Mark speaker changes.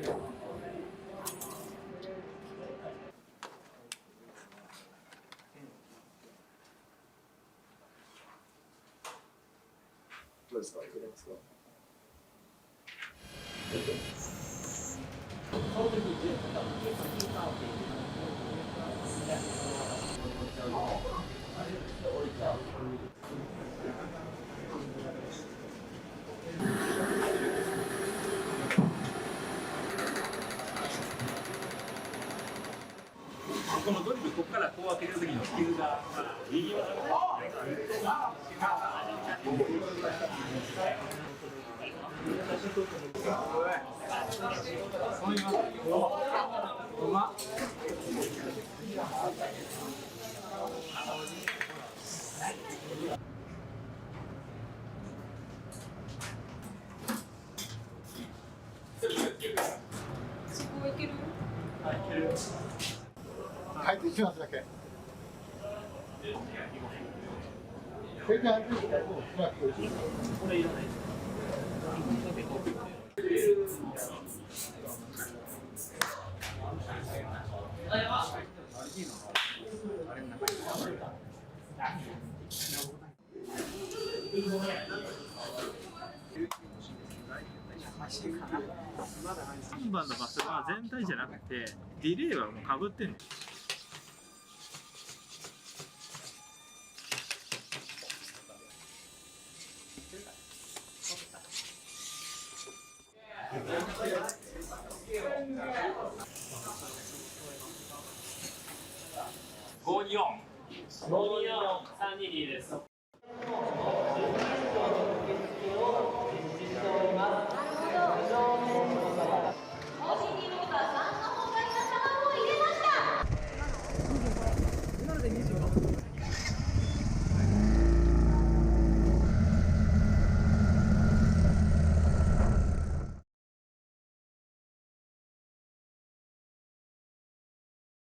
Speaker 1: どうですか、いけますか。
Speaker 2: このドリル、ここからこう開けるときのスキルが右側
Speaker 3: そこいける？
Speaker 1: はい、1マスだけ。正解発表したらもう少なくていい。
Speaker 2: これいらない。3番のバスが全体じゃなくてディレイはもうかぶってんの。524 524 322です。